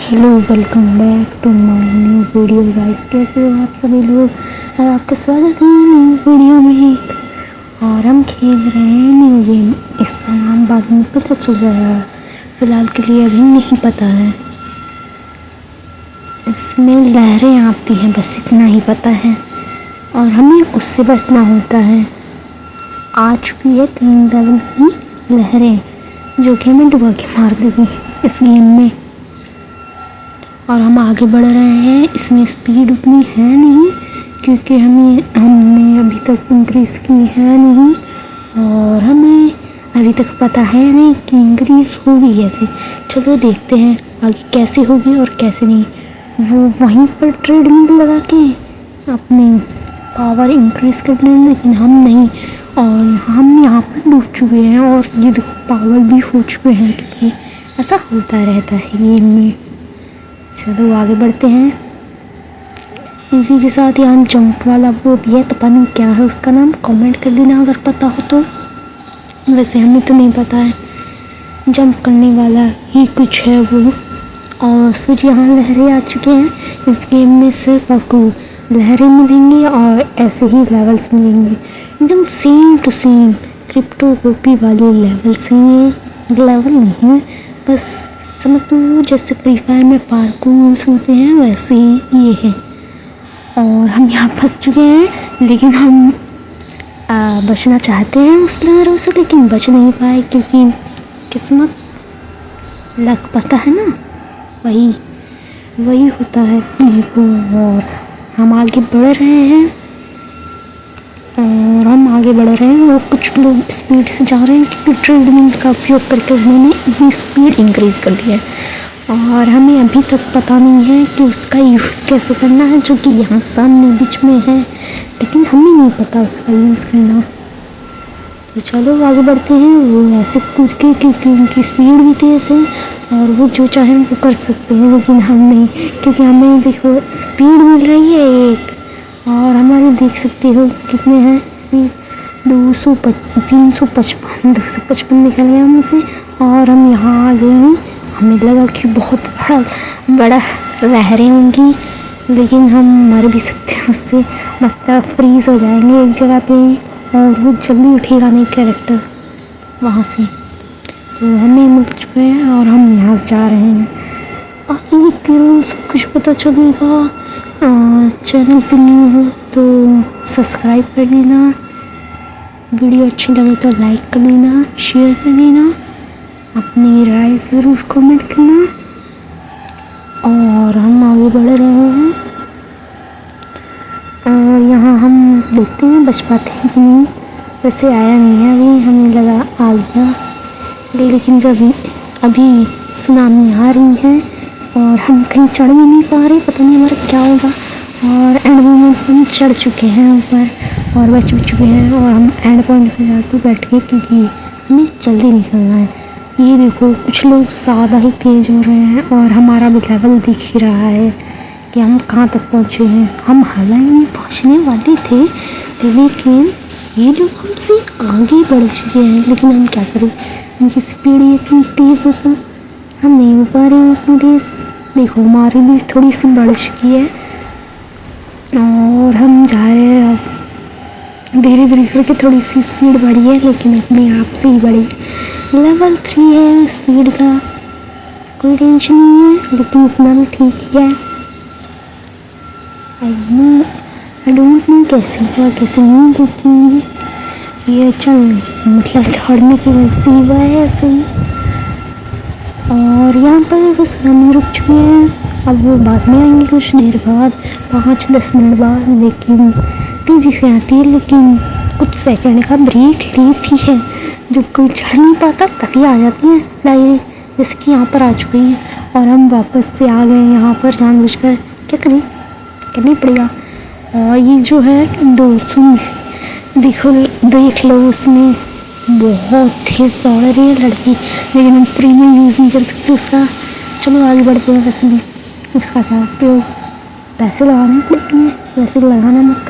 Hello, welcome back to my new video guys. कैसे हो आप सभी लोग? और आपका स्वागत है न्यू वीडियो में। और हम खेल रहे हैं न्यू गेम। इसका नाम बाद में पता चल जाएगा, फिलहाल के लिए अभी नहीं पता है। इसमें लहरें आती हैं, बस इतना ही पता है और हमें उससे बचना होता है। आ चुकी है 3 लेवल की लहरें जो कि हमें डुबा के मार देगी इस गेम में। और हम आगे बढ़ रहे हैं। इसमें स्पीड उतनी है नहीं क्योंकि हमने अभी तक इंक्रीज़ की है नहीं और हमें अभी तक पता है नहीं कि इंक्रीज़ होगी कैसे। चलो देखते हैं आगे कैसे होगी और कैसे नहीं। वो वहीं पर ट्रेडमिल लगा के अपनी पावर इंक्रीज़ कर लें, लेकिन हम नहीं। और हम यहाँ पर डूब चुके हैं और ये पावर भी हो चुके हैं क्योंकि ऐसा होता रहता है गेम में। चलो आगे बढ़ते हैं। इसी के साथ यहाँ जंप वाला वो भी है, पता नहीं क्या है उसका नाम, कमेंट कर देना अगर पता हो तो। वैसे हमें तो नहीं पता है, जंप करने वाला ही कुछ है वो। और फिर यहाँ लहरें आ चुके हैं। इस गेम में सिर्फ आपको लहरें मिलेंगी और ऐसे ही लेवल्स मिलेंगे, एकदम same to same crypto copy वाले लेवल्स हैं। ये लेवल नहीं है, बस समझ लो जैसे फ्री फायर में पार्कूर्स होते हैं वैसे ही ये है। और हम यहाँ फंस चुके हैं, लेकिन हम बचना चाहते हैं उस लहरों से, लेकिन बच नहीं पाए क्योंकि किस्मत लक पता है ना, वही होता है देखो। और हम आगे बढ़ रहे हैं वो कुछ लोग स्पीड से जा रहे हैं क्योंकि ट्रेडमिल का उपयोग करके उन्होंने अपनी स्पीड इंक्रीज़ कर दी है। और हमें अभी तक पता नहीं है कि उसका यूज़ कैसे करना है, जो कि यहाँ सामने बीच में है, लेकिन हमें नहीं पता उसका यूज़ करना। तो चलो आगे बढ़ते हैं। वो ऐसे कूद के, क्योंकि उनकी स्पीड भी तेज़ है और वो जो चाहें वो कर सकते हैं, लेकिन हम नहीं, क्योंकि हमें देखो स्पीड मिल रही है एक, और हमारे देख सकते हो कितने हैं स्पीड, 355 निकल गया हमसे। और हम यहाँ आ गए हैं। हमें लगा कि बहुत बड़ा लहरें होंगी, लेकिन हम मर भी सकते हैं उससे, मतलब फ्रीज हो जाएंगे एक जगह पे और वो जल्दी उठेगा नहीं कैरेक्टर वहाँ से। तो हमें मिल चुके हैं और हम यहाँ से जा रहे हैं। आगे देखते रहो, सब कुछ पता चलेगा। चैनल पे न्यू हो तो सब्सक्राइब कर देना, वीडियो अच्छी लगे तो लाइक कर देना, शेयर कर देना, अपनी राय ज़रूर कमेंट करना। और हम आगे बढ़ रहे हैं और यहाँ हम देखते हैं बच पाते हैं कि नहीं। वैसे आया नहीं है अभी, हमें लगा आ गया, लेकिन अभी सुनामी आ रही है और हम कहीं चढ़ भी नहीं पा रहे, पता नहीं हमारा क्या होगा। और एंड मोमेंट हम चढ़ चुके हैं ऊपर और बच भी चुके हैं और हम एंड पॉइंट पे जाके बैठ गए क्योंकि हमें जल्दी निकलना है। ये देखो कुछ लोग ज़्यादा ही तेज़ हो रहे हैं और हमारा भी लेवल दिख ही रहा है कि हम कहाँ तक पहुँचे हैं। हम हालांकि पहुँचने वाले थे, लेकिन ये लोग हमसे आगे बढ़ चुके हैं, लेकिन हम क्या करें, उनकी स्पीड इतनी तेज़ है तो हम नहीं हो पा रहे हैं उतनी तेज़। देखो हमारी भी थोड़ी सी बढ़ चुकी है और हम जा रहे हैं अब धीरे धीरे करके, थोड़ी सी स्पीड बढ़ी है लेकिन अपने आप से ही बढ़ी। लेवल 3 है, स्पीड का कोई टेंशन नहीं है, लेकिन इतना भी ठीक ही है। आई डोंट नो कैसे हुआ कैसे नहीं, क्योंकि ये चल मतलब दौड़ने की वजह से हुआ है ऐसे ही। और यहाँ पर बस हम रुक चुके हैं, अब वो बाद में आएंगे कुछ देर बाद, 5-10 मिनट बाद, लेकिन तेज़ी से आती है, लेकिन कुछ सेकंड का ब्रेक लेती है। जब कोई चढ़ नहीं पाता तभी आ जाती है डायरेक्ट, जैसे कि यहाँ पर आ चुकी हैं और हम वापस से आ गए यहाँ पर जानबूझकर। क्या करें, करना ही पड़ेगा। और ये जो है डोसुम देख लो, उसमें बहुत तेज़ दौड़ रही है लड़की, लेकिन हम प्रीमियम यूज़ नहीं कर सकते उसका। चलो आगे बढ़ते हैं। वैसे भी उसका क्या उपयोग, पैसे लगाने पड़ेंगे, वैसे लगाना मत।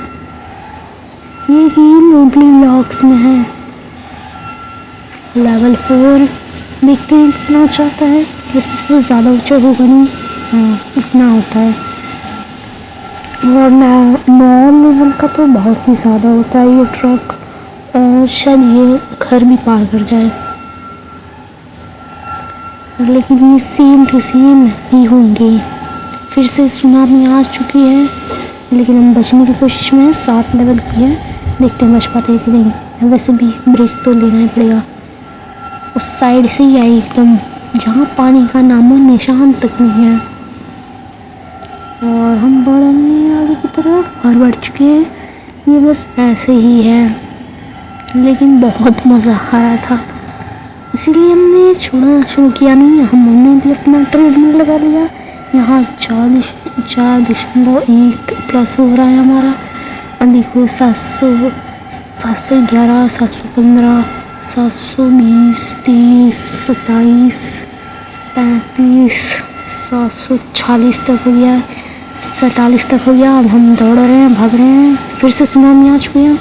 ये गेम मोडली ब्लॉक्स में है, लेवल 4 देखते हैं कितना चाहता है, इससे ज़्यादा ऊँचा होगा नहीं। इतना होता है। और 9 लेवल का तो बहुत ही ज़्यादा होता है ये ट्रक, और शायद ये घर भी पार कर जाए, लेकिन ये सेम टू सेम ही होंगे। फिर से सुनामी आ चुकी है, लेकिन हम बचने की कोशिश में 7 लेवल की है, देखते हैं बच पाते हैं कि नहीं। वैसे भी ब्रेक तो लेना ही पड़ेगा। उस साइड से ही आई एकदम, जहाँ पानी का नामो निशान तक नहीं है। और हम बढ़ रहे हैं आगे की तरफ और बढ़ चुके हैं। ये बस ऐसे ही है, लेकिन बहुत मज़ा आ रहा था, इसीलिए हमने छोड़ना शुरू किया नहीं। हमने भी अपना ट्रेडमिल लगा लिया। यहाँ 4.1 प्लस हो रहा है हमारा। अब देखो 700, 711, 715, 720, 30, 27, 35, 740 तक हो गया, 47 तक हो गया। अब हम दौड़ रहे हैं, भाग रहे हैं। फिर से सुनामी आ चुकी है।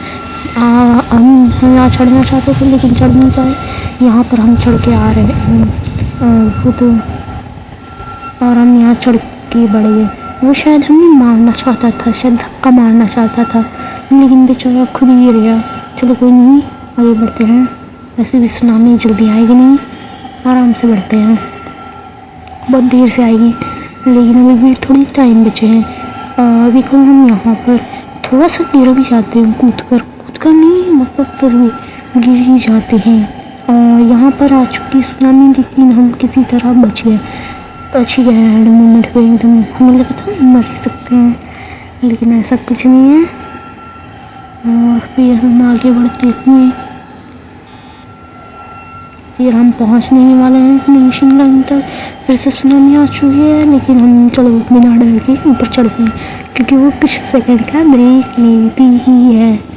हम यहाँ चढ़ना चाहते थे, लेकिन चढ़ नहीं पाए। यहाँ पर हम चढ़ के आ रहे हैं वो तो, और हम यहाँ चढ़ के बढ़ गए। वो शायद हमें मारना चाहता था, शायद धक्का मारना चाहता था, लेकिन बेचारा खुद ही गिर गया। चलो कोई नहीं, आगे बढ़ते हैं। वैसे भी सुनामी जल्दी आएगी नहीं, आराम से बढ़ते हैं। बहुत देर से आएगी, लेकिन अभी भी थोड़ी टाइम बचे हैं। देखो हम यहाँ पर थोड़ा सा गिर भी जाते हैं, कूद कर नहीं, मतलब फिर भी गिर ही जाते हैं। और यहाँ पर आ चुकी सुनामी, लेकिन हम किसी तरह बच गए एंड मोमेंट पे एकदम। हमें लगा था मर ही सकते हैं, लेकिन ऐसा कुछ नहीं है। और फिर हम आगे बढ़ते हुए फिर हम पहुंचने ही वाले हैं फिनिशिंग लाइन तक। फिर से सुनामी आ चुकी है, लेकिन हम चलो बिना डर के ऊपर चढ़ गए, क्योंकि वो कुछ सेकंड का ब्रेक लेती ही है।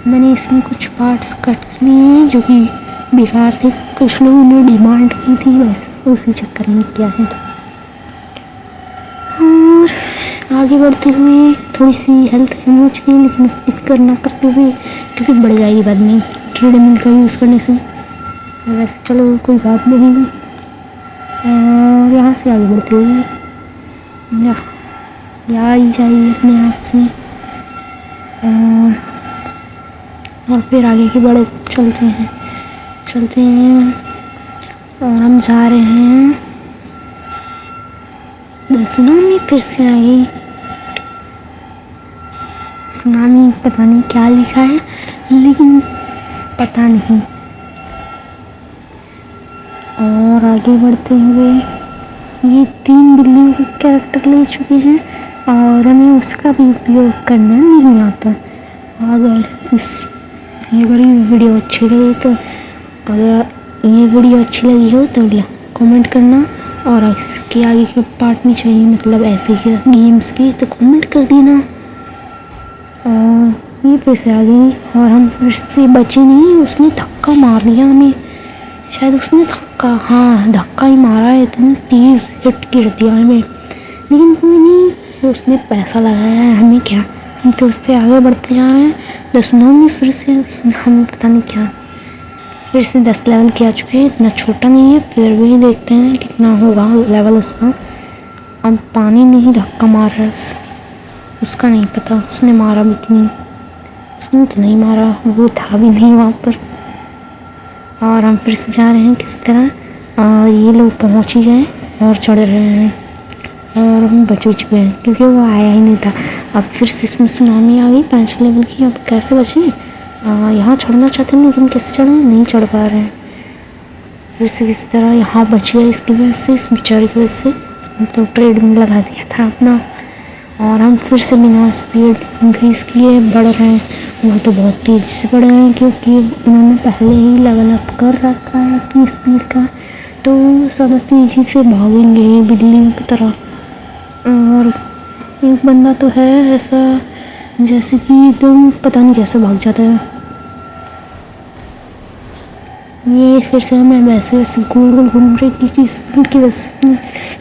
मैंने इसमें कुछ पार्ट्स कट किए हैं जो कि बेकार थे, कुछ लोगों ने डिमांड की थी, बस उसी चक्कर में किया है। और आगे बढ़ते हुए थोड़ी सी हेल्थ कम हो चुकी है, लेकिन उसकी फिक्र ना करते हुए, क्योंकि बढ़ जाएगी बाद में ट्रेडमिल का यूज़ करने से। वैसे चलो कोई बात नहीं। और यहाँ से आगे बढ़ते हुए या ही जाइए अपने आप से। और फिर आगे की बढ़े चलते हैं और हम जा रहे हैं। सुनामी फिर से आई। सुनामी पता नहीं क्या लिखा है, लेकिन पता नहीं। और आगे बढ़ते हुए ये 3 बिल्लियों के कैरेक्टर ले चुके हैं, और हमें उसका भी उपयोग करना नहीं आता। अगर ये वीडियो अच्छी लगी तो, अगर ये वीडियो अच्छी लगी हो तो कमेंट करना, और इसके आगे के पार्ट में चाहिए मतलब ऐसे ही गेम्स के तो कमेंट कर देना। और ये फिर से आ गई, और हम फिर से बचे नहीं। उसने धक्का मार दिया हमें, शायद उसने धक्का ही मारा है, इतनी तेज़ हिट गिर दिया हमें। लेकिन कोई नहीं, उसने पैसा लगाया है, हमें क्या, हम तो उससे आगे बढ़ते जा रहे हैं। 10 में फिर से हम पता नहीं क्या, फिर से 10 लेवल के आ चुके हैं। इतना छोटा नहीं है, फिर भी देखते हैं कितना होगा लेवल उसका। अब पानी नहीं धक्का मार रहा है, उसका नहीं पता उसने मारा भी कि नहीं। उसने तो नहीं मारा, वो था भी नहीं वहाँ पर। और हम फिर से जा रहे हैं किसी तरह, और ये लोग पहुँच ही गए और चढ़ रहे हैं, और हम बच चुके हैं क्योंकि वो आया ही नहीं था। अब फिर से इसमें सुनामी आ गई 5 लेवल की। अब कैसे बचे? यहाँ चढ़ना चाहते हैं, लेकिन कैसे चढ़े, नहीं चढ़ पा रहे हैं। फिर से किसी तरह यहाँ बच गया, इसकी वजह से, इस बेचारे की वजह से। तो ट्रेडमिल लगा दिया था अपना, और हम फिर से बिना स्पीड इंक्रीज किए बढ़ रहे हैं। वो तो बहुत तेज़ से बढ़ रहे हैं, क्योंकि उन्होंने पहले ही लेवल अप कर रखा है अपनी स्पीड का, तो ज़्यादा तेज़ी से भागेंगे बिल्लियों की तरह। और एक बंदा तो है ऐसा जैसे कि एकदम पता नहीं कैसे भाग जाता है। ये फिर से हमें वैसे गोल गोल घूम रहे, क्योंकि स्पीड की वजह से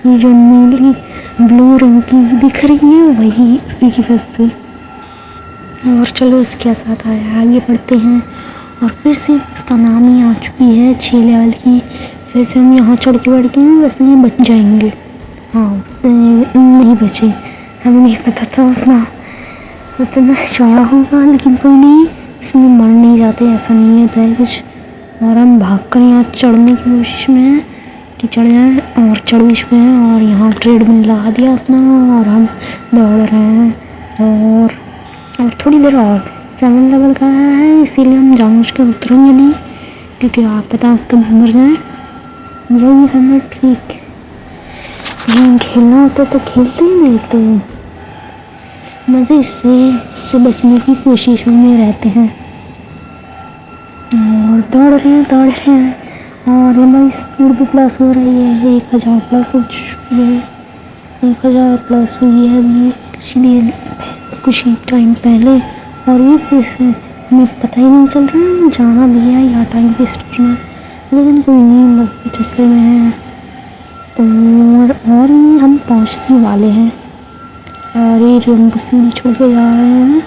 ये जो नीली ब्लू रंग की दिख रही है वही इसी की वजह से। और चलो इसके साथ आगे बढ़ते हैं। और फिर से सुनामी आ चुकी है 6 लेवल की। फिर से हम यहाँ चढ़ के बढ़ के वैसे ही बच जाएंगे। हाँ नहीं बचे, हमें नहीं पता था उतना चौड़ा होगा, लेकिन कोई नहीं, इसमें मर नहीं जाते, ऐसा नहीं होता है कुछ। और हम भाग कर यहाँ चढ़ने की कोशिश में हैं कि चढ़ जाएँ, और चढ़ भी चुके हैं। और यहाँ ट्रेडमिल लगा दिया अपना और हम दौड़ रहे हैं। और थोड़ी देर और 7 लेवल का है, इसीलिए हम जानबूझ के उतरेंगे नहीं, क्योंकि आप पता कब मर जाएँ। यही हमें ठीक गेम खेलना होता तो खेलते ही नहीं, तो मज़े से बचने की कोशिश में रहते हैं। और दौड़ रहे हैं और हमारी स्पीड भी प्लस हो रही है, 1000 प्लस हो चुकी है, 1000 प्लस हुई है अभी कुछ ही टाइम पहले। और ये फिर से हमें पता ही नहीं चल रहा है जाना भी है या टाइम वेस्ट करना है, लेकिन कोई नहीं, बस के चक्कर में है। और ये हम पहुंचने वाले हैं। और ये जो हम सीढ़ी छोड़ के जा रहे हैं,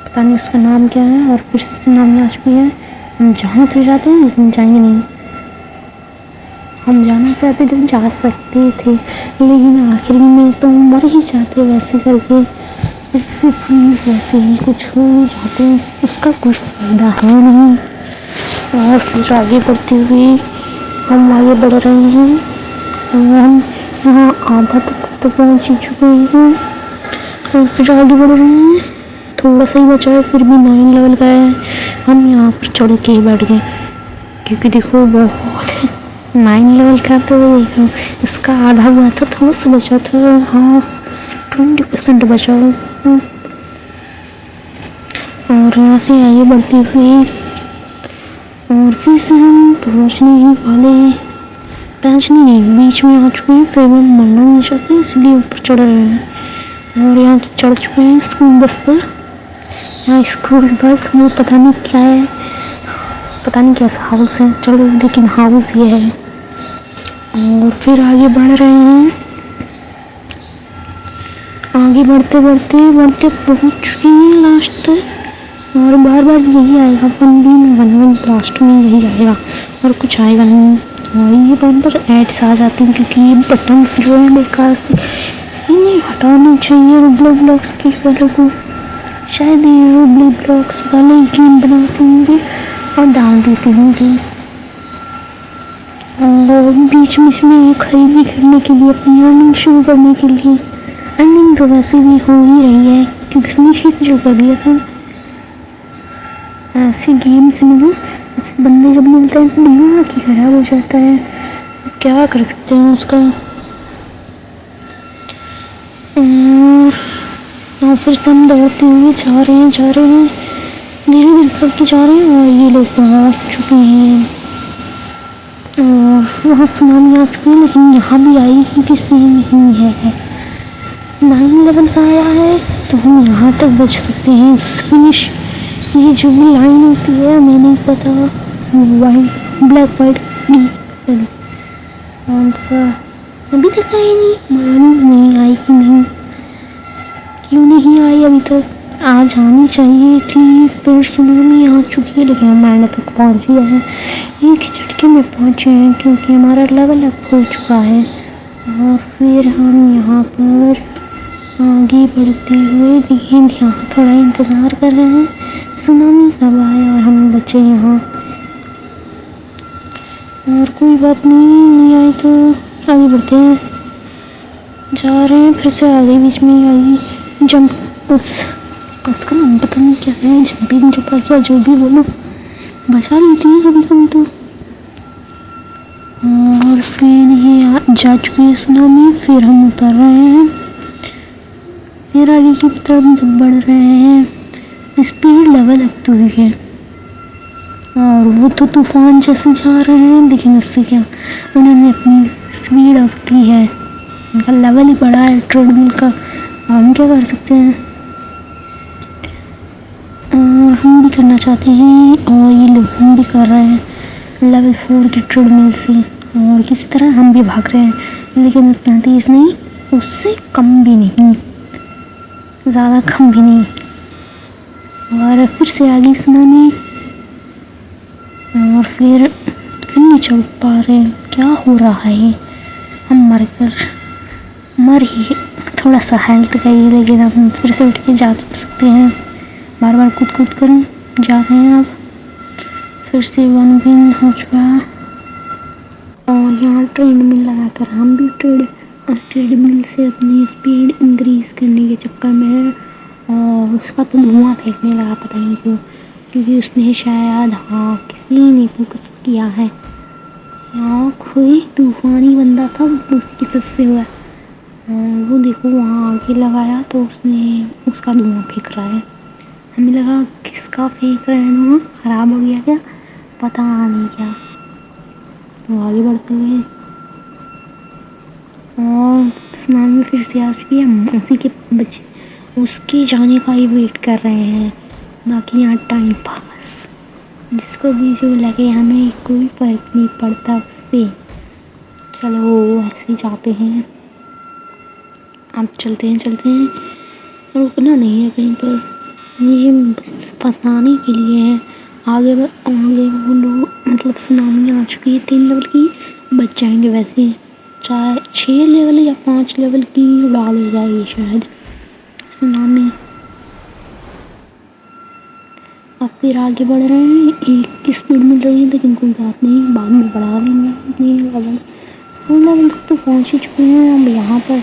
पता नहीं उसका नाम क्या है, और फिर सुनामी आ चुकी है। हम जाना तो चाहते हैं लेकिन जाएंगे नहीं, हम जाना चाहते तो जा सकते थे, लेकिन आखिर में तो मर ही जाते वैसे करके, ऐसे प्लीज़ वैसे ही कुछ हो ही जाते हैं, उसका कुछ फायदा है नहीं। और फिर आगे बढ़ते हुए हम आगे बढ़ रहे हैं, और हम यहाँ आधा तक तो पहुँच ही चुके हैं। और फिर आगे बढ़ रहे हैं, थोड़ा सा ही बचा है, फिर भी 9 लेवल का है। हम यहाँ पर चढ़ के ही बैठ गए, क्योंकि देखो बहुत है 9 लेवल का, तो देखो इसका आधा हुआ था, थोड़ा सा बचा था, हाफ 20% बचा। और यहाँ से आगे बढ़ते हुए और फिर से हम पहुँचने नहीं, बीच में आ चुके हैं, फिर हम मरना नहीं चाहते इसलिए ऊपर चढ़ रहे हैं। और यहाँ चढ़ चुके हैं स्कूल बस पर। यहाँ स्कूल बस वो पता नहीं क्या है, पता नहीं कैसा हाउस है, चलो लेकिन हाउस ये है। और फिर आगे बढ़ रहे हैं, आगे बढ़ते पहुँच चुके हैं लास्ट तक। और बार यही आएगा, 1v1 लास्ट में यही आएगा और कुछ आएगा नहीं। और ये पर एड्स आ जाते हैं, क्योंकि ये बटन्स जो है बेकार से इन्हें हटाना चाहिए रोब्लॉक्स के वालों को। शायद ये रोब्लॉक्स वाले गेम बनाते होंगे और डाल देते होंगे, और बीच में खरीदी करने के लिए, अपनी अर्निंग शुरू करने के लिए। अर्निंग तो वैसे भी हो ही रही है, क्योंकि उसने हिट जो कर दिया था। ऐसे गेम्स में तो ऐसे बंदे जब मिलते हैं तो दिमाग ही खराब हो जाता है, क्या कर सकते हैं उसका। और फिर से हम दौड़ते हुए जा रहे हैं, धीरे करके जा रहे हैं। और ये लोग पहुँच चुके हैं, और वहाँ सुनामी आ चुकी है, लेकिन यहाँ भी आई किसी नहीं है। 9 लेवल का आया है, तो हम यहाँ तक बच सकते हैं फिनिश। ये जो भी लाइन होती है, हमें नहीं पता, ब्लैक वाइट कौन सा अभी तक आई नहीं, मालूम नहीं आई कि नहीं, क्यों नहीं आई अभी तक। आ जानी चाहिए थी। फिर सुनामी आ चुकी है, लेकिन हमारे तक पहुँच गया है, एक ही झटके में पहुँचे हैं, क्योंकि हमारा लेवल अप हो चुका है। और फिर हम यहाँ पर आगे बढ़ते हुए लेकिन यहाँ थोड़ा इंतज़ार कर रहे हैं सुनामी कब आए और हम बचे यहाँ। और कोई बात नहीं आई तो आगे बढ़ते हैं, जा रहे हैं फिर से आगे। बीच में आई जंप, उसका नाम पता नहीं क्या है, जंपिंग जपा क्या जो भी बोलो, बचा लेती है कभी कभी तो। और फिर ये जा चुकी है सुनामी, फिर हम उतर रहे हैं, फिर आगे की तरफ जब बढ़ रहे हैं, स्पीड लेवल अप तो हुई है। और वो तो तूफान जैसे जा रहे हैं, लेकिन उससे क्या, उन्होंने अपनी स्पीड अप की है, उनका लेवल ही बढ़ा है ट्रेडमिल का, हम क्या कर सकते हैं। हम भी करना चाहते हैं, और ये लोग हम भी कर रहे हैं लेवल 4 की ट्रेडमिल से, और किसी तरह हम भी भाग रहे हैं, लेकिन उतना तेज़ नहीं, उससे कम भी नहीं, ज़्यादा कम भी नहीं। और फिर से आगे सुनामी, और फिर नहीं चढ़ पा रहे, क्या हो रहा है, हम मर कर मर ही थोड़ा सा हेल्थ गई, लेकिन हम फिर से उठ के जा सकते हैं। बार बार कूद कूद कर जा रहे हैं। अब फिर से 1 विन हो चुका है और यहाँ ट्रेडमिल लगाकर हम भी ट्रेडमिल से अपनी स्पीड इंक्रीज करने के चक्कर में है। और उसका तो धुआं फेंकने लगा, पता नहीं क्यों, क्योंकि उसने शायद किसी ने तो कुछ किया है। यहाँ कोई तूफानी बंदा था, उसकी वजह से हुआ। वो देखो वहाँ आगे लगाया तो उसका धुआं फेंक रहा है। हमें लगा किसका फेंक रहे हैं, धुआं खराब हो गया क्या, पता नहीं क्या। तो आगे बढ़ते हुए और सुनामी फिर से आ चुकी है। हम उसके जाने का ही वेट कर रहे हैं, ना कि यहाँ टाइम पास। जिसको भी जो लगे हमें कोई फर्क नहीं पड़ता उससे। चलो ऐसे ही जाते हैं, अब चलते हैं। रुकना नहीं है कहीं पर, ये फंसाने के लिए है। आगे वो लोग, मतलब सुनामी आ चुकी है 3 लेवल की, बच जाएंगे वैसे। चाहे 6 लेवल या 5 लेवल की उड़ाल हो जाएगी शायद सुनामी। अब फिर आगे बढ़ रहे हैं, एक की स्पीड मिल रही है, लेकिन कोई बात नहीं, बाद में बढ़ा लेंगे अपनी लेवल। 4 लेवल तक तो पहुँच ही चुके हैं। अब यहाँ पर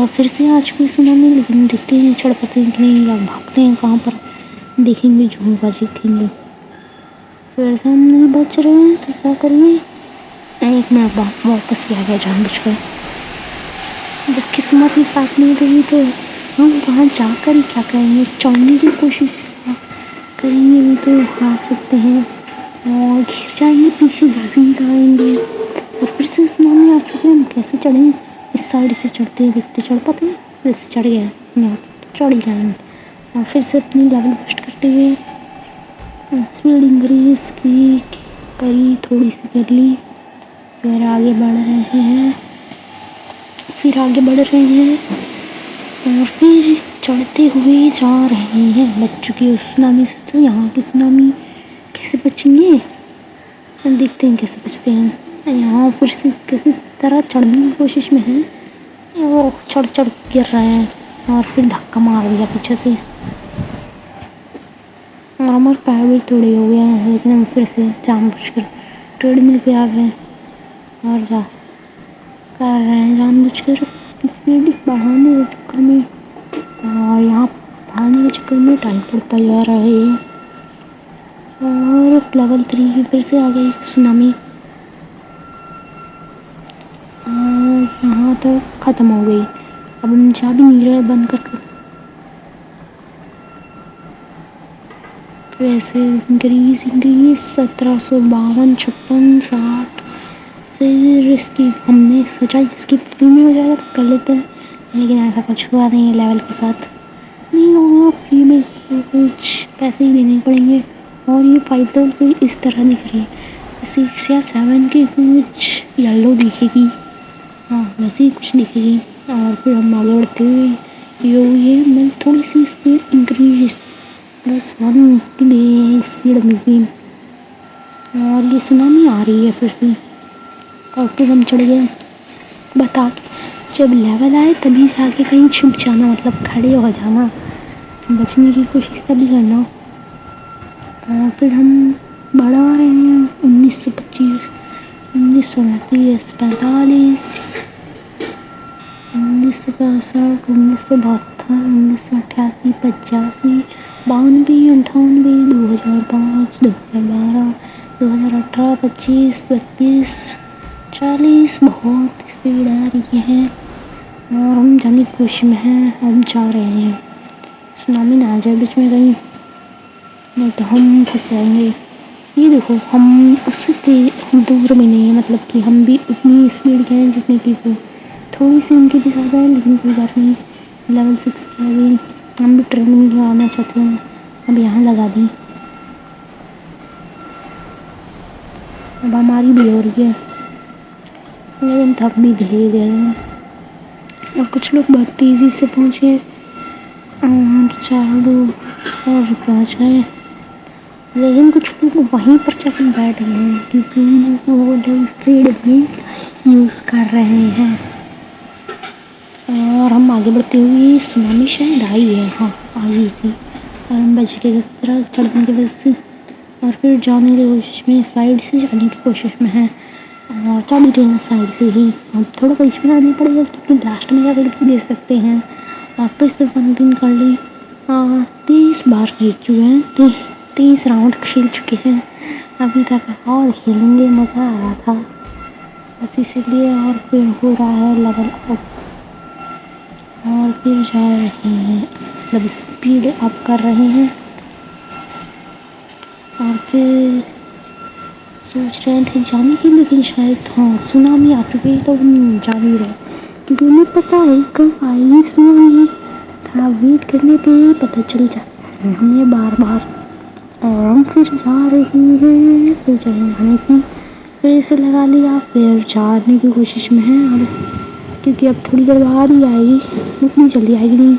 फिर से आ चुकी सुनामी, लेकिन दिखते हैं, चढ़ पाते हैं कि नहीं, या भागते हैं कहाँ पर, देखेंगे झूठा सीखेंगे। फिर से हम नहीं बच रहे हैं तो क्या करिए, एक मिनट बाद वापस ही आ गया जानबूझकर। जब किस्मत ही साथ नहीं रही तो हम वहाँ जाकर ही क्या करेंगे, चढ़ने की कोशिश करेंगे भी तो हार सकते हैं और गिर जाएंगे, पीछे घसीट आएंगे। और फिर से सुनामी आ चुके हैं, हम कैसे चढ़ें, इस साइड से चढ़ते देखते चढ़ पाते हैं, फिर से चढ़ गया यहाँ तो चढ़ ही जाएंगे। और फिर से अपनी लेवल बूस्ट करते हुए स्पीड इंक्रीज की करी, थोड़ी सी कर ली, फिर आगे बढ़ रहे हैं और फिर चढ़ते हुए जा रहे हैं। बच चुकी है उस सुनामी से, तो यहाँ की सुनामी कैसे बचेंगे, देखते हैं कैसे बचते हैं। यहाँ फिर से किसी तरह चढ़ने की कोशिश में है, वो चढ़ गिर रहे हैं और फिर धक्का मार दिया पीछे से और हमारे पैर भी थोड़े हो गए हैं, लेकिन हम फिर से जानबूझकर ट्रेडमिल पे आ गए और कर रहे हैं जानबूझकर स्पीड बढ़ाने के चक्कर में, और यहाँ बढ़ाने के चक्कर में टाइम पड़ता जा रहा है। और लेवल 3 फिर से आ गई सुनामी और यहाँ तक ख़त्म हो गई। अब हम जा भी नहीं रहे, बंद कर वैसे इंक्रीज 1752, 56, 60। फिर इसकी हमने सोचा इसकी फ्री में हो जाएगा तो कर लेते हैं, लेकिन ऐसा कुछ हुआ नहीं है। लेवल के साथ नहीं होगा फ्री में, तो कुछ पैसे ही देने पड़ेंगे। और ये 5 लेवल की इस तरह दिख रही है, 6 या 7 की कुछ येलो दिखेगी, हाँ वैसे ही कुछ दिखेगी। और फिर हम आगे बढ़ते हुए ये मैं थोड़ी सी स्पीड इंक्रीज +1 की लिए स्पीड में भी, और ये सुनामी आ रही है फिर से और फिर हम चढ़ गए। बता जब लेवल आए तभी जाके कहीं छुप जाना, मतलब खड़े हो जाना, बचने की कोशिश तभी करना। और फिर हम बढ़ा रहे हैं 1925, 1929, 45, 1965, 1972, 1988, 85, 92, 98, 2005, 2012, 2018, 25, 32, 40। बहुत स्पीड आ रही है और हम जाने की कोशिश में हैं, हम जा रहे हैं। सुनामी ना आ जाए बीच में कहीं, नहीं तो हम फंस जाएंगे। ये देखो हम उससे दूर में नहीं है, मतलब कि हम भी उतनी स्पीड के हैं जितने की वो, थोड़ी सी उनकी भी ज़्यादा है, लेकिन कोई बात नहीं। लेवल 6 की अभी हम भी ट्रेनिंग लगाना चाहते हैं, अब यहाँ लगा दी। अब हमारी भी हो रही है, लेकिन थक भी धीरे गए हैं और कुछ लोग बहुत तेज़ी से पहुँचे और 4 लोग और पहुँच गए, लेकिन कुछ लोग वहीं पर जाकर बैठ गए हैं क्योंकि वो ट्रेड में यूज़ कर रहे हैं। और हम आगे बढ़ते हुए सुनामी शायद आई है, हाँ आ गई थी, और हम बच गए इस तरह चढ़ने की वजह से। और फिर जाने की कोशिश में, साइड से जाने की कोशिश में है, और चल रहे हैं साइड से ही। अब थोड़ा बीच में आना पड़ेगा क्योंकि लास्ट में जाकर भी दे सकते हैं। वापस से 1 दिन कर ली, 30 बार खेल चुके हैं, 30 राउंड खेल चुके हैं अभी तक, और खेलेंगे, मज़ा आ रहा था बस इसीलिए। और फिर हो रहा है लेवल अप, और फिर जा रहे हैं, मतलब स्पीड अप कर रहे हैं। और फिर सोच रहे थे जाने की, लेकिन शायद हाँ सुनामी आ चुकी है तो हम जा नहीं रहे क्योंकि उन्हें पता है कब आएगी सुनामी। थोड़ा वेट करने पे पता चल जाता है हमें बार बार। और हम फिर जा रहे हैं, फिर जाने की फिर से लगा लिया, फिर जाने की कोशिश में है अब, क्योंकि अब थोड़ी देर बाद ही आएगी, इतनी जल्दी आएगी नहीं।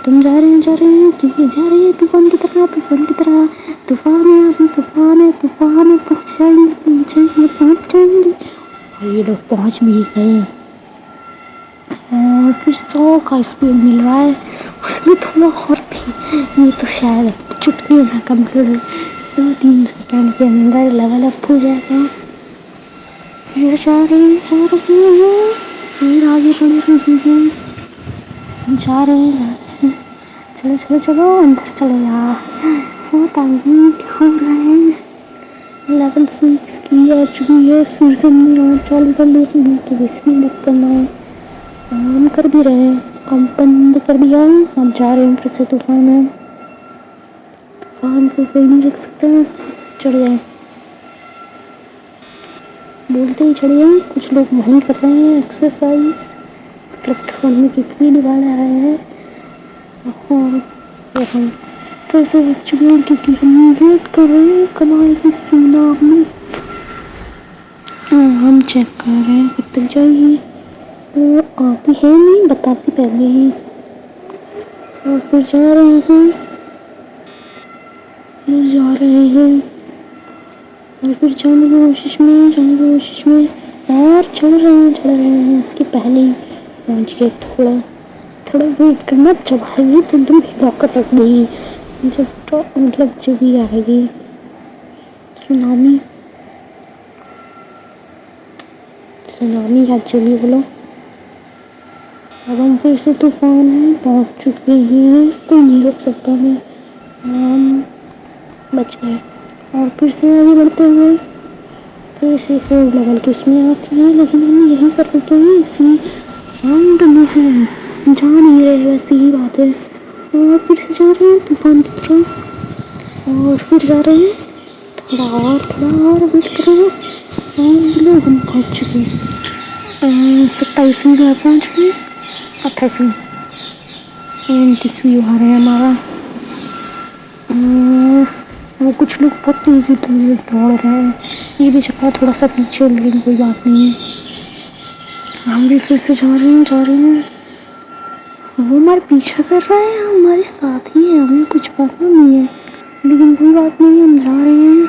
तुम जा रहे हैं क्योंकि जा रहे हैं तूफान की तरह, तूफान की तरह, तूफान है अभी, तूफान है, तूफान है, पहुँच जाएंगे। और ये लोग पहुँच भी गए। और फिर 100 का स्पीड मिल रहा है, उसमें थोड़ा और भी, ये तो शायद चुटकी में कंप्लीट 2-3 सेकेंड के अंदर लेवल अप हो जाएगा। फिर जा रहे हैं, फिर आगे बढ़ रहे हैं, जा रहे हैं, चलो चलो चलो अंदर चलो यार, बहुत आगे हो रहा है। लेवल 6 की आ चुकी है, फिर से हमने चालू कर लिया तो इसमें लग करना है, हम कर भी रहे हैं, अब बंद कर दिया। हम जा रहे हैं फिर से, तूफान है, तूफान को कोई नहीं रख सकता, चढ़ गए, बोलते ही चढ़ गए। कुछ लोग वहीं कर रहे हैं एक्सरसाइज, मतलब तूफान में कितनी निकाल आ रहे हैं। और हम फिर से उठ चुके हैं क्योंकि हम वेट कर रहे हैं कमाल की सुनामी। हम चेक कर रहे हैं कब तक जाएगी, तो आती है नहीं, बताती पहले ही। और फिर जा रहे हैं, और फिर जाने की कोशिश में, और चढ़ रहे हैं, इसके पहले ही पहुँच गए। थोड़ा वेट करना, जब आएगी तो एकदम हिलाकर रख देगी, जब तो मतलब जब भी आएगी सुनामी या जो भी बोलो। अब हम फिर से तूफान में पहुँच चुके हैं, कोई नहीं रोक सकता हमें, हम बच गए। और फिर से आगे बढ़ते हुए फिर से 4 लेवल के उसमें आ चुके हैं, लेकिन हम यहीं पर रुके हैं, इसी राउंड में है, जा नहीं रहे, वैसे ही बात है। और फिर से जा रहे हैं तूफान की तरफ, और फिर जा रहे हैं, थोड़ा और वेट करेंगे। और लोग हम पहुँच चुके हैं, 27वीं बार पहुँच गए, 28वीं 29वीं बार है हमारा। वो कुछ लोग बहुत तेज़ी दौड़ रहे हैं, ये भी जगह थोड़ा सा पीछे, लेकिन कोई बात नहीं है। हम भी फिर से जा रहे हैं, वो हमारे पीछा कर रहा है, हमारे साथ ही है, हमें कुछ पता नहीं है, लेकिन कोई बात नहीं है, हम जा रहे हैं।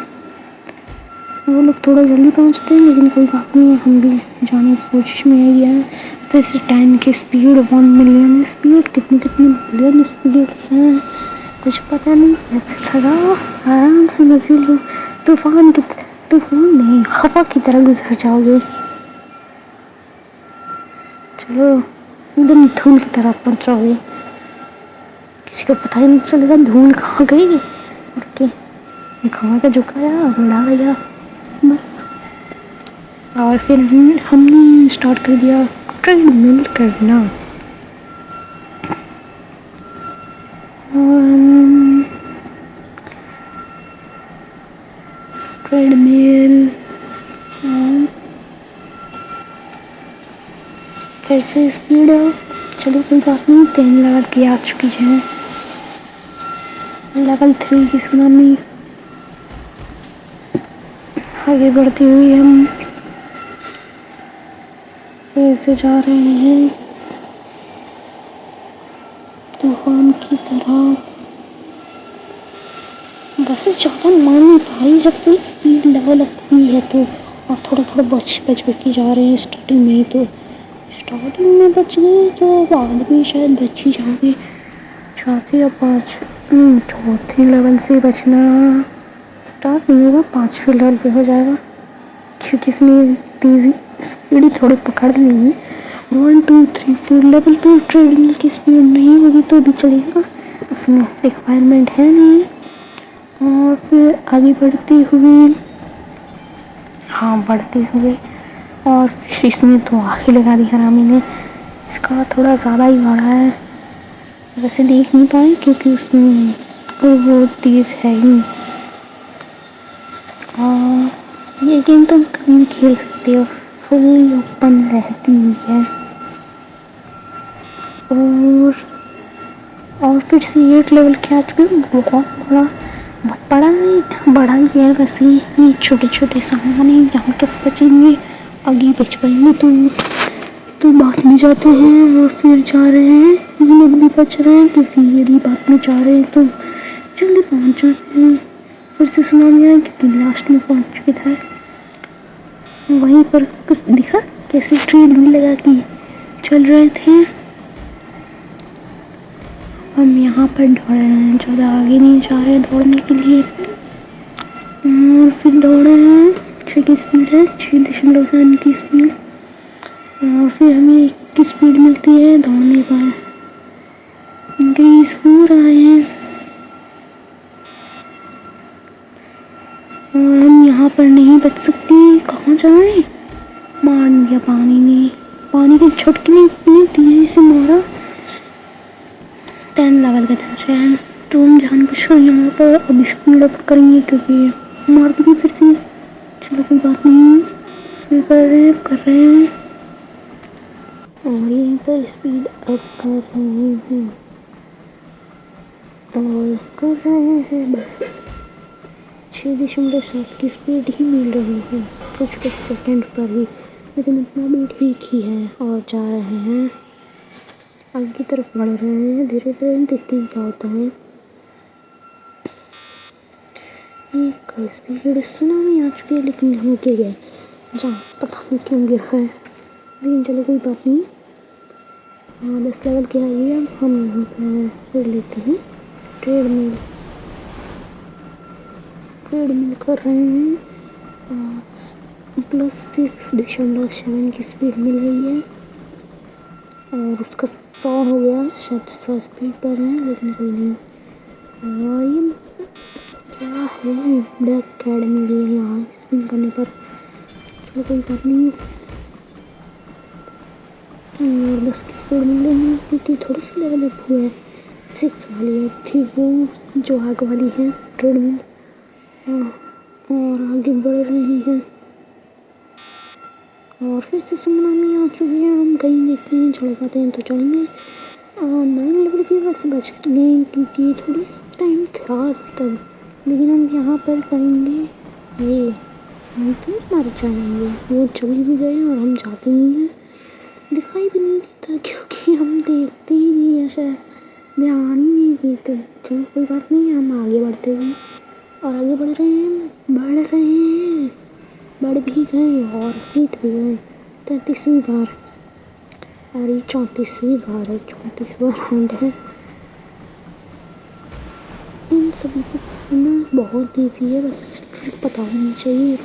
वो लोग थोड़ा जल्दी पहुंचते हैं, लेकिन कोई बात नहीं है, हम भी जाने की कोशिश में है। गया तो इसे 10 की स्पीड, 1 मिलियन स्पीड, कितनी मिलियन स्पीड है कुछ पता नहीं, ऐसे लगा आराम से मजे लो, तूफान नहीं, हवा की तरह गुजर जाओगे। चलो एकदम धूल की तरह पहुंच जाओगे, किसी को पता ही नहीं चलेगा धूल कहाँ गई। उड़ के हवा का झुकाया, उड़ा गया बस। और फिर हमने स्टार्ट कर दिया ट्रेडमिल करना, ट्रेडमिल फिर से स्पीड है। चलो कोई बात नहीं, 3 लेवल की आ चुकी है, लेवल 3 की सुनामी। आगे बढ़ते हुए हम फिर से जा रहे हैं तूफान की तरह, वैसे ज़्यादा मान नहीं पा रही जब से स्पीड लेवल अप हुई है तो, और थोड़ा बच के जा रहे हैं स्टार्टिंग में ही तो स्टार्टिंग में बच गए तो बाद में शायद बच ही जाओगे। चौथी या चौथी लेवल से बचना स्टार्ट नहीं होगा, 5वें लेवल पे हो जाएगा, क्योंकि इसमें तेज़ी स्पीड थोड़ी पकड़ लेगी। 1 2 3 4 लेवल पे ट्रेडमिल की स्पीड नहीं होगी तो भी चलेगा, उसमें रिक्वायरमेंट है नहीं। और फिर आगे बढ़ते हुए, हाँ बढ़ते हुए, और फिर इसमें तो आगे लगा दी हरामी ने, इसका थोड़ा ज़्यादा ही बढ़ा है। वैसे देख नहीं पाए क्योंकि उसमें वो तेज़ है ही। और ये गेम तुम कभी भी खेल सकते हो, फुल ओपन रहती है। और फिर से 8 लेवल के आ चुके हैं, बहुत बड़ा नहीं, बड़ा ही है वैसे, ये छोटे छोटे सामान हैं, यहाँ कैसे बचेंगे, आगे बच पाएंगे तो बाद में जाते हैं और फिर जा रहे हैं, ये लोग भी बच रहे हैं क्योंकि यदि बाद में जा रहे हैं तो जल्दी पहुँच जाते हैं। फिर से सुनामी आया क्योंकि लास्ट में पहुँच चुके थे। वहीं पर कुछ दिखा कैसे ट्रेन भी लगा के चल रहे थे। हम यहाँ पर दौड़ रहे हैं, ज़्यादा आगे नहीं जा रहे दौड़ने के लिए, और फिर दौड़ रहे हैं। 6 की स्पीड है, 6.7 की स्पीड। और फिर हमें 1 की स्पीड मिलती है दौड़ने पर, इंक्रीज हो रहा है। और हम यहाँ पर नहीं बच सकते, कहाँ जाएं? मार दिया पानी ने, पानी के झटके ने इतनी तेज़ी से मारा। 10 लेवल का था शायद, तो हम जानबूझकर यहाँ पर अब स्पीड अप करेंगे क्योंकि मार दूँगी फिर से। चलो कोई बात नहीं, फिर कर रहे हैं और यहीं पर स्पीड अप कर रहे हैं और कर रहे हैं। बस 6.7 की स्पीड ही मिल रही है कुछ सेकंड पर ही, लेकिन अपना भी ठीक ही है। और जा रहे हैं आगे की तरफ, बढ़ रहे हैं धीरे धीरे, देखते हैं क्या होता है। एक स्पीड सुनामी आ चुकी है लेकिन हम गिर गए, जहाँ पता नहीं क्यों गिर है, लेकिन चलो कोई बात नहीं। 10 लेवल के आइए, अब हम यहाँ पर कर लेते हैं ट्रेडमिल कर रहे हैं। +6.7 की स्पीड मिल रही है और उसका 100 हो गया, शायद 100 स्पीड पर है, लेकिन कोई नहीं। और ये क्या है, ब्लैक कैड मिली है यहाँ स्पिन करने पर, चलो कोई बात नहीं। और 10 की स्पीड मिल रही है क्योंकि थोड़ी सी लेवल अप हुआ है। 6 वाली है थी वो जो आगे वाली है ट्रेडमिल, और आगे बढ़ रहे हैं। और फिर से सुनामी आ चुकी है, हम कहीं देखते हैं चढ़ पाते हैं तो चढ़ेंगे। 9 लेवल की वैसे बच गए क्योंकि थोड़ी टाइम था तब, लेकिन हम यहाँ पर करेंगे ये, नहीं तो मर जाएंगे। वो चली भी गए और हम जाते नहीं हैं, दिखाई भी नहीं देता क्योंकि हम देखते ही नहीं है, शायद ध्यान ही नहीं देते। चलो कोई बात नहीं, हम आगे बढ़ते हैं और आगे बढ़ रहे हैं, बढ़ भी गए और जीत भी गए 33वीं बार, और ये 34वीं बार है, 34वां राउंड है। इन सभी को करना बहुत ईजी है, बस ट्रिक पता होनी चाहिए।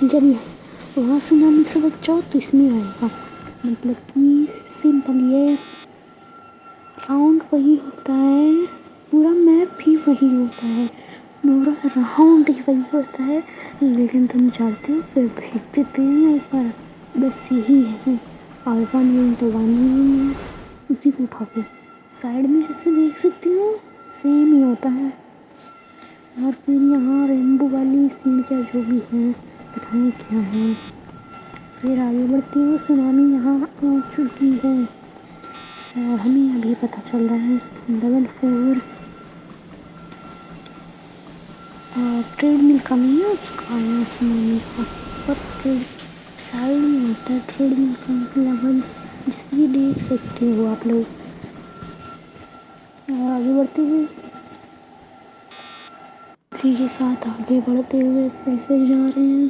जब वहाँ सुनामी से बच जाओ तो इसमें आएगा, मतलब कि सिंपल ये राउंड वही होता है, पूरा मैप भी वही होता है, पूरा राउंड ही वही होता है, लेकिन तुम जाते हो फिर फेंक देते हैं ऊपर, बस यही है। और 1 तो 1 ही है, उसी को उठा के साइड में जैसे देख सकते हो सेम ही होता है। और फिर यहाँ रेनबो वाली सीढ़ियाँ जो भी हैं पता नहीं क्या है। फिर आगे बढ़ते हुए सुनामी यहाँ आ चुकी है और हमें अभी पता चल रहा है लेवल 4 और ट्रेडमिल का नहीं है, उसका आया सुनामी का, और साइड में होता है ट्रेडमिल का लेवल, जिसे भी देख सकते हो आप लोग। और आगे बढ़ते हुए इसी के साथ आगे बढ़ते हुए फिर से जा रहे हैं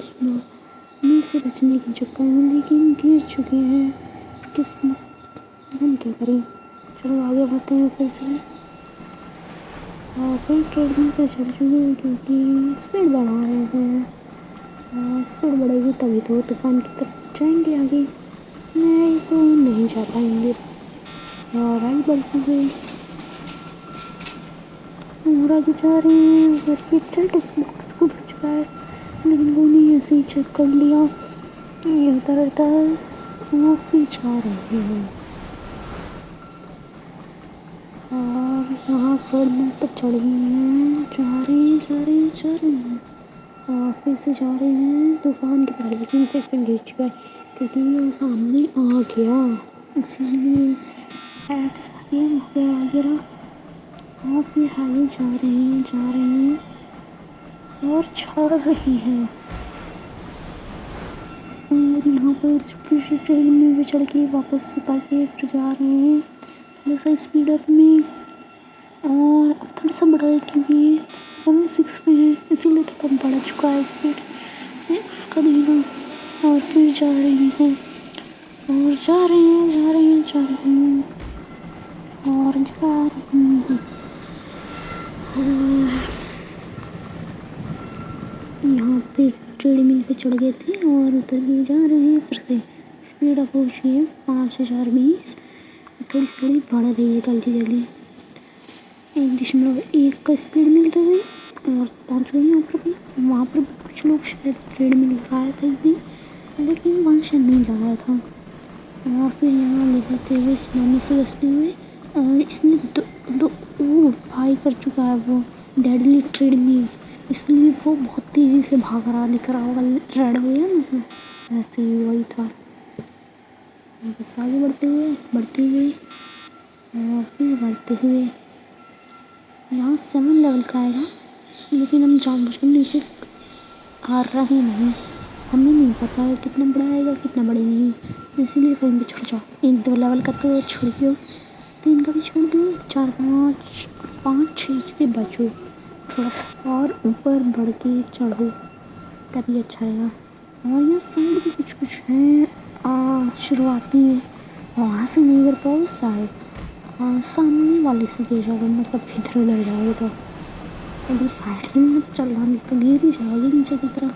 हमें से बचने के चक्कर में लेकिन गिर चुके हैं। किस्मत, हम क्या करें। चलो आगे बढ़ते हैं फिर से। और फिर ट्रेडमिल पर चढ़ चुके हैं क्योंकि स्पीड बढ़ा रहे हैं। और स्पीड बढ़ेगी तभी तो तूफान की तरफ जाएंगे आगे, नहीं तो नहीं जा पाएंगे। और आगे बढ़ते हुए और आगे जा रहे हैं। घर के चलते बॉक्स खुल चुका है लेकिन वो नहीं, ऐसे ही चेक कर लिया ये होता रहता है। और फिर जा रहे हैं और यहाँ ट्रेडमिल पर चढ़े हैं, जा रहे हैं जा रहे हैं जा रहे हैं और फिर से जा रहे हैं तूफान की तरफ, लेकिन फिर से गिर चुका है क्योंकि वो सामने आ गया, इसीलिए एड्स आ गया वगैरह। और फिर आगे जा रहे हैं और चढ़ रही है। और यहाँ पर फिर से ट्रेन में भी चढ़ के वापस उतर के फिर जा रहे हैं थोड़ा सा स्पीड अप में। और अब थोड़ा सा बढ़ा है क्योंकि 16 में है इसीलिए थोड़ा बढ़ चुका है स्पीड उसका देना। और फिर जा रहे हैं और जा रहे हैं और जा रहे हैं और यहाँ पे ट्रेडमिल पे चढ़ गए थे और उतर के जा रहे हैं फिर से। स्पीड अप हो चुकी है 5,420, थोड़ी थोड़ी बढ़ रही है जल्दी 1.1 का स्पीड मिलता है और पहुँच गए यहाँ पर भी। वहाँ पर कुछ लोग शायद ट्रेडमिल लगाया था लेकिन वहाँ शायद नहीं लगाया था। और फिर यहाँ ले जाते हुए सुनामी से बचते हुए और इसने दो भाई कर चुका है वो डेडली ट्रेडमिल, इसलिए वो बहुत तेज़ी से भाग रहा दिख रहा होगा। रेड हो गया ना, ऐसे ही वही था। बस आगे बढ़ते हुए और फिर बढ़ते हुए यहाँ 7 लेवल का आएगा लेकिन हम जानबूझ के नीचे आ रहे नहीं, हमें नहीं पता है कितना बड़ा आएगा कितना बड़ा नहीं, इसीलिए कहीं भी छोड़ जाओ। 1-2 लेवल का तो छोड़ दो, 3 का भी छोड़ दो, 4, 5, 6 के बचो, थोड़ा सा और ऊपर बढ़ के चढ़ो तभी अच्छा आएगा। और यहाँ साइड भी कुछ है शुरुआती में, वहाँ से नहीं कर पाओगे शायद सामने वाले से गिर जाओगे, मतलब इधर उधर जाओगे तो अगर साइड में चल रहा तो गिर ही जाओगे नीचे की तरफ।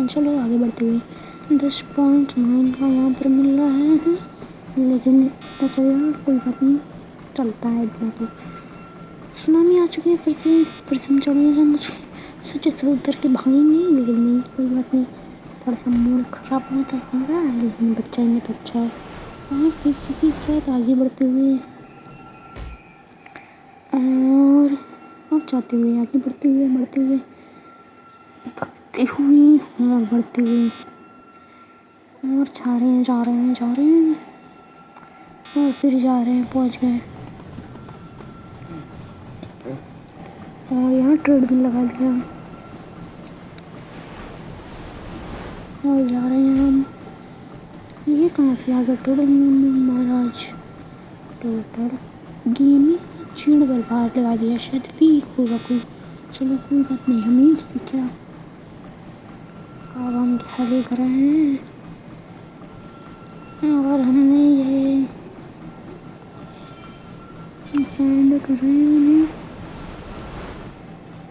चलो आगे बढ़ते हुए 10.9 का यहाँ पर मिल रहा है लेकिन ऐसा यार कोई बात नहीं, चलता है इतना तो। सुनामी आ चुकी है फिर से हम चढ़ने जाना सोचे तो उधर के भागेंगे लेकिन नहीं, कोई बात नहीं, थोड़ा सा मूड खराब होता है लेकिन बच्चा में तो अच्छा है। और फिर के साथ आगे बढ़ते हुए और अब जाते हुए आगे बढ़ते हुए और बढ़ते हुए और जा रहे हैं और फिर जा रहे हैं, पहुंच गए और यहाँ ट्रेडमिल लगा दिया और जा रहे हैं हम। ये कहाँ से आ गया ट्रेडमिल महाराज, टोटल गेमिंग चीड़ पर बाहर लगा दिया, शायद फीक होगा कोई। चलो कोई बात नहीं, हमें उससे क्या, अब हम क्या देख रहे हैं और हमने ये सैंड कर रहे हैं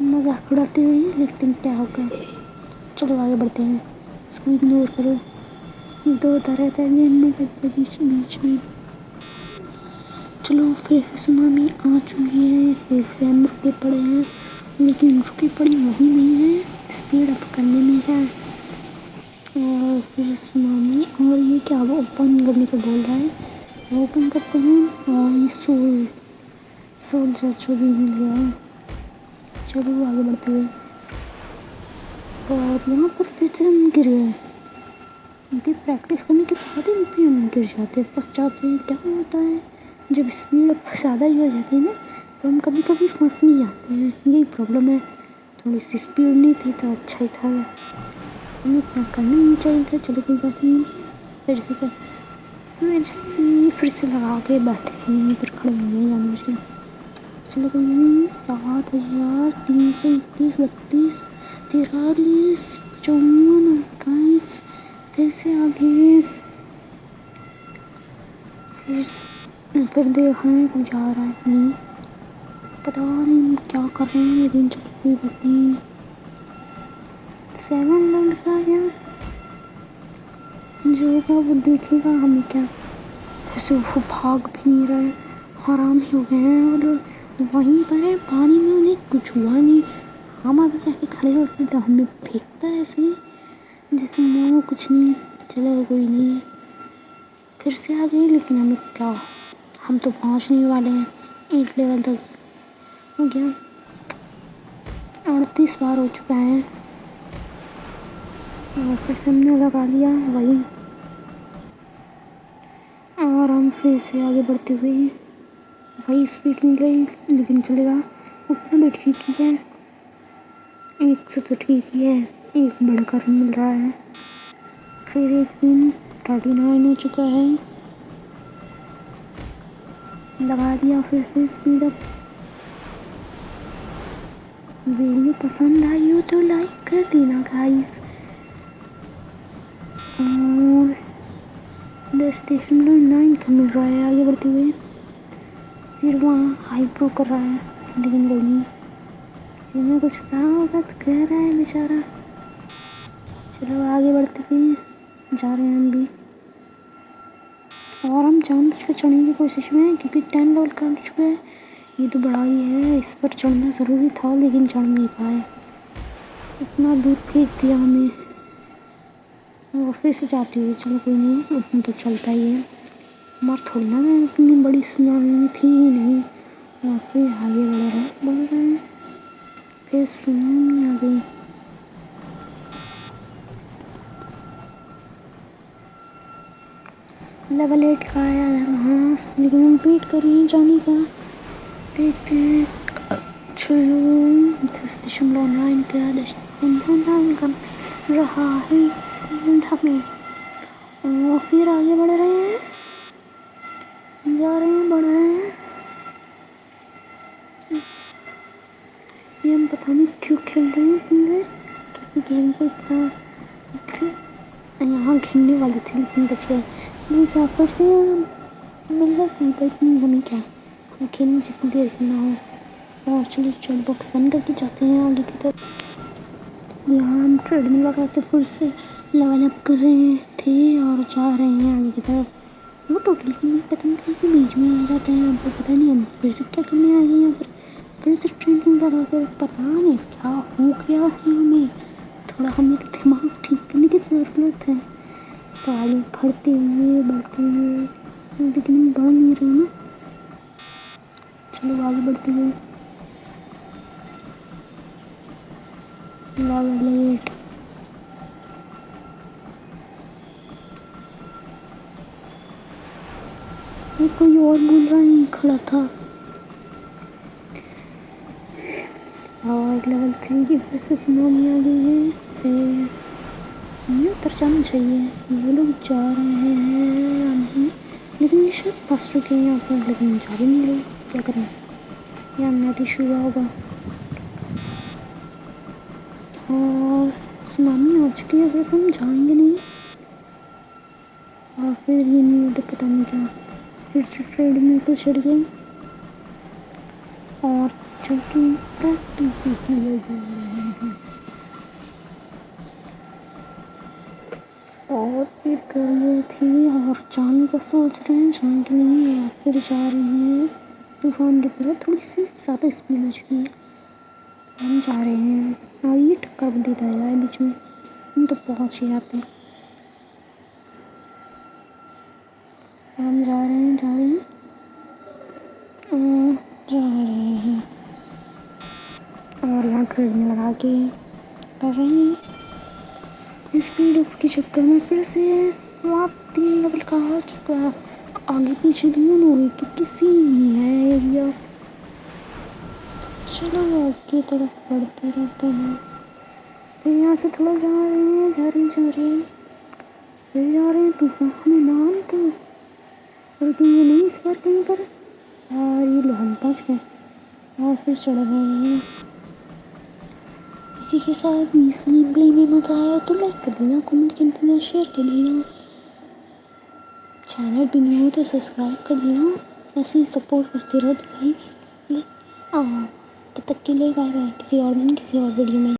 मजाक उड़ाते हुए, लेकिन क्या होगा। चलो आगे बढ़ते हैं, इसको इग्नोर करो, 2 होता रहता है गेम में बीच में। चलो फिर से सुनामी आ चुकी है, फिर से हम रुके पड़े हैं लेकिन रुकी पड़ी वही नहीं है, स्पीड अप करने में है। और फिर सुनामी और ये क्या वो ओपन करने को बोल रहा है, ओपन करते हैं और ये सोल्जर जो भी मिल गया है। चलो आगे बढ़ते हुए और यहाँ पर फिर से हम गिर गए, उनकी प्रैक्टिस करने के बाद भी हम गिर जाते हैं, फंस जाते हैं। क्या होता है जब स्पीड ज़्यादा ही हो जाती है ना तो हम कभी कभी फंस नहीं जाते हैं, यही प्रॉब्लम है। थोड़ी सी स्पीड नहीं थी तो अच्छा ही था, हमें इतना करना नहीं चाहिए था। चलो कोई बात नहीं, फिर से लगा के बैठे यहीं पर खड़े हुए जान मुझे। चलो कोई 7,321, 32, 43, 51 गाइस, फिर से आगे, फिर देखने को जा रहा है। नहीं पता नहीं क्या कर रहे हैं, लेकिन चलो कोई बात नहीं। 7 लड़का है जो होगा वो देखेगा, हमें क्या। वैसे वो भाग भी नहीं रहे, हराम ही हो गए हैं और वहीं पर है पानी में, उन्हें कुछ हुआ नहीं। हम अभी जाके खड़े होते तो हमें फेंकता है ऐसे जैसे मानो कुछ नहीं, चलो कोई नहीं। फिर से आ गए, लेकिन हमें क्या, हम तो पहुंचने वाले हैं 8 लेवल तक। हो गया 38 बार हो चुका है और फिर से हमने लगा लिया वही। और हम फिर से आगे बढ़ते हुए वही स्पीड मिल रही, लेकिन चलेगा, उतना भी ठीक ही है। एक से तो ठीक ही है, एक बढ़कर मिल रहा है। फिर एक दिन 39 हो चुका है, लगा दिया फिर से स्पीड अप। वीडियो पसंद आई हो तो लाइक कर देना गाइस। और 10.9 का मिल रहा है आगे बढ़ते हुए। फिर वहाँ हाइप्रो कर रहा है, लेकिन कोई नहीं, इन्हें कुछ कहा होगा तो कह रहा है बेचारा। चलो आगे बढ़ते हुए जा रहे हैं हम भी, और हम जानबूझ कर चढ़ने की कोशिश में हैं क्योंकि 10 लेवल कर चुके हैं। ये तो बड़ा ही है, इस पर चढ़ना ज़रूरी था लेकिन चढ़ नहीं पाए, इतना दूर फेंक दिया हमें। और फिर से जाती हुई, चलो कोई नहीं, उतना तो चलता ही है, मर थोड़ी ना मैं, इतनी बड़ी सुनामी थी ही नहीं। और फिर आगे बढ़ रहे हैं, फिर सुनामी आ गई। लेवल 8 का आया है वहाँ, लेकिन हम वेट कर रहे हैं जाने का, देखते हैं। चलो 10.9 का 10.9 का रहा है सेकंड हमें। और फिर आगे बढ़ रहे हैं, जा रहे हैं, बढ़ रहे हैं। ये हम पता नहीं क्यों खेल रहे हैं, क्योंकि गेम को इतना यहाँ खेलने वाली थी लेकिन बच गए। यहाँ पर से मिल जाती पर इतनी हमें क्या, हम खेलने जितनी देर खेलना हो। और चलो चल बॉक्स बंद करके जाते हैं आगे की तरफ। यहाँ हम ट्रेडमिल लगा के फिर से लेवल अप कर रहे थे और जा रहे हैं आगे की तरफ। वो टोटल पता नहीं कैसे बीच में आ जाते हैं, हमको पता नहीं हम फिर से क्या करने आ गए यहाँ पर। फिर से ट्रेडमिल लगा कर पता नहीं क्या हो गया है हमें, थोड़ा हमें दिमाग ठीक करने की ज़रूरत है। तो आगे बढ़ते हुए लेकिन हम बढ़ नहीं रहे ना। चलो आगे बढ़ते हुए, लेवल 8। ये कोई और बोल रहा नहीं खड़ा था। और लेवल 3 की फिर से सुनामी आ गई है। फिर हमें उतर जाना चाहिए, ये लोग जा रहे हैं लेकिन ये शायद फंस चुके हैं यहाँ पर, लेकिन जा भी नहीं रहे, क्या करें, यहाँ नेट इशू हुआ होगा। और सुनामी आ चुकी है, वैसे हम जाएंगे नहीं। और फिर ये न्यूड पता नहीं क्या, फिर से ट्रेड में तो चढ़ गए और जो कि प्रैक्टिस किए जा रहे हैं। और फिर कर रहे थे और जाने का सोच रहे हैं, जाएंगे नहीं, और फिर जा रहे हैं तूफान की तरह, थोड़ी सी ज़्यादा स्पीड हो चुकी है, हम जा रहे हैं। और ये टक्कर देता है बीच में, हम तो पहुँच ही जाते हैं। हम जा रहे हैं और जा रहे हैं और यहाँ ट्रेन लगा के कर रहे हैं स्पीड अप के चक्कर में। फिर से वहाँ 3 लेवल का आ चुका है, आगे पीछे दोनों कि किसी नहीं है एरिया। चलो आगे तरफ बढ़ते रहते हैं। फिर यहाँ से थोड़ा जा रहे हैं, जा रहे फिर जा रहे हैं तूफान में नाम था, लेकिन ये नहीं इस बार कहीं पर। और ये लो हम पहुँच गए और फिर चढ़ रहे हैं किसी के साथ भी इस गेम प्ले में मज़ा आया तो लाइक कर देना, कमेंट कर देना, शेयर कर देना। चैनल भी नहीं हो तो सब्सक्राइब कर देना। ऐसे ही सपोर्ट करते रहो गाइस। तब तक के लिए बाय बाय। किसी और दिन किसी और वीडियो में